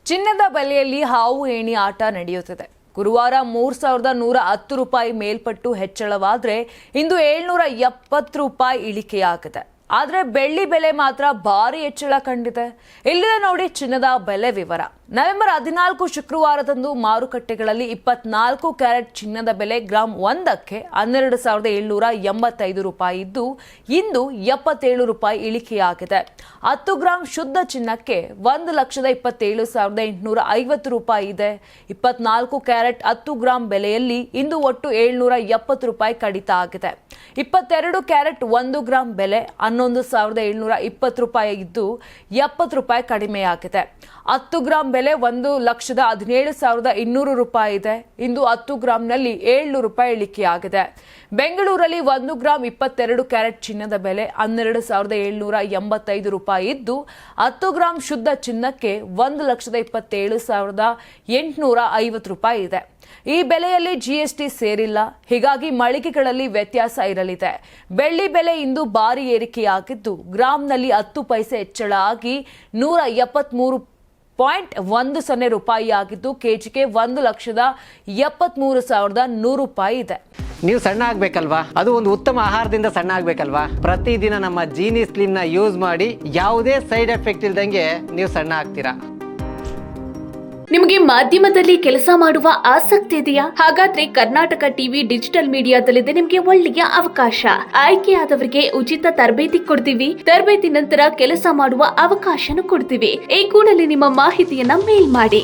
ಚಿನ್ನದ ಬೆಲೆಯಲ್ಲಿ ಹಾವು ಏಣಿ ಆಟ ನಡೆಯುತ್ತಿದೆ. ಗುರುವಾರ 3,110 ರೂಪಾಯಿ ಮೇಲ್ಪಟ್ಟು ಹೆಚ್ಚಳವಾದರೆ ಇಂದು 770 ರೂಪಾಯಿ ಇಳಿಕೆಯಾಗಿದೆ. ಆದರೆ ಬೆಳ್ಳಿ ಬೆಲೆ ಮಾತ್ರ ಭಾರಿ ಹೆಚ್ಚಳ ಕಂಡಿದೆ. ಇಲ್ಲಿದೆ ನೋಡಿ ಚಿನ್ನದ ಬೆಲೆ ವಿವರ. ನವೆಂಬರ್ 14 ಶುಕ್ರವಾರದಂದು ಮಾರುಕಟ್ಟೆಗಳಲ್ಲಿ 24 ಕ್ಯಾರೆಟ್ ಚಿನ್ನದ ಬೆಲೆ ಗ್ರಾಂ 1ಕ್ಕೆ 12,785 ರೂಪಾಯಿ ಇದ್ದು ಇಂದು 77 ರೂಪಾಯಿ ಇಳಿಕೆಯಾಗಿದೆ. 10 ಗ್ರಾಂ ಶುದ್ಧ ಚಿನ್ನಕ್ಕೆ 1,27,850 ರೂಪಾಯಿ ಇದೆ. 24 ಕ್ಯಾರೆಟ್ 10 ಗ್ರಾಂ ಬೆಲೆಯಲ್ಲಿ ಇಂದು ಒಟ್ಟು 770 ರೂಪಾಯಿ ಕಡಿತ ಆಗಿದೆ. 22 ಕ್ಯಾರೆಟ್ 1 ಗ್ರಾಂ ಬೆಲೆ 11,720 ರೂಪಾಯಿ ಇದ್ದು 70 ರೂಪಾಯಿ ಕಡಿಮೆಯಾಗಿದೆ. 10 ಗ್ರಾಂ ಬೆಲೆ 1,17,200 ರೂಪಾಯಿ ಇದೆ. ಇಂದು 10 ಗ್ರಾಂನಲ್ಲಿ 700 ರೂಪಾಯಿ ಇಳಿಕೆಯಾಗಿದೆ. ಬೆಂಗಳೂರಲ್ಲಿ 1 ಗ್ರಾಂ 22 ಕ್ಯಾರೆಟ್ ಚಿನ್ನದ ಬೆಲೆ 12,785 ರೂಪಾಯಿ ಇದ್ದು 10 ಗ್ರಾಂ ಶುದ್ಧ ಚಿನ್ನಕ್ಕೆ 1,27,850 ರೂಪಾಯಿ ಇದೆ. ಈ ಬೆಲೆಯಲ್ಲಿ ಜಿಎಸ್ಟಿ ಸೇರಿಲ್ಲ. ಹೀಗಾಗಿ ಮಳಿಗೆಗಳಲ್ಲಿ ವ್ಯತ್ಯಾಸ ಇರಲಿದೆ. ಬೆಳ್ಳಿ ಬೆಲೆ ಇಂದು ಭಾರಿ ಏರಿಕೆಯಾಗಿದ್ದು ಗ್ರಾಂನಲ್ಲಿ 10 ಪೈಸೆ ಹೆಚ್ಚಳ ಆಗಿ 173.10 ರೂಪಾಯಿ ಆಗಿದ್ದು ಕೆಜಿಗೆ 1,73,100 ರೂಪಾಯಿ ಇದೆ. ನೀವು ಸಣ್ಣ ಆಗ್ಬೇಕಲ್ವಾ? ಅದು ಒಂದು ಉತ್ತಮ ಆಹಾರದಿಂದ ಸಣ್ಣ ಆಗ್ಬೇಕಲ್ವಾ? ಪ್ರತಿದಿನ ನಮ್ಮ ಜೀನಿ ಸ್ಲಿಮ್ ನ ಯೂಸ್ ಮಾಡಿ ಯಾವುದೇ ಸೈಡ್ ಎಫೆಕ್ಟ್ ಇಲ್ದಂಗೆ ನೀವು ಸಣ್ಣ ಆಗ್ತೀರಾ. ನಿಮಗೆ ಮಾಧ್ಯಮದಲ್ಲಿ ಕೆಲಸ ಮಾಡುವ ಆಸಕ್ತಿ ಇದೆಯಾ? ಹಾಗಾದ್ರೆ ಕರ್ನಾಟಕ ಟಿವಿ ಡಿಜಿಟಲ್ ಮೀಡಿಯಾದಲ್ಲಿದೆ ನಿಮಗೆ ಒಳ್ಳೆಯ ಅವಕಾಶ. ಆಯ್ಕೆಯಾದವರಿಗೆ ಉಚಿತ ತರಬೇತಿ ಕೊಡ್ತೀವಿ. ತರಬೇತಿ ನಂತರ ಕೆಲಸ ಮಾಡುವ ಅವಕಾಶನೂ ಕೊಡ್ತೀವಿ. ಈ ಕೂಡಲೇ ನಿಮ್ಮ ಮಾಹಿತಿಯನ್ನ ಮೇಲ್ ಮಾಡಿ.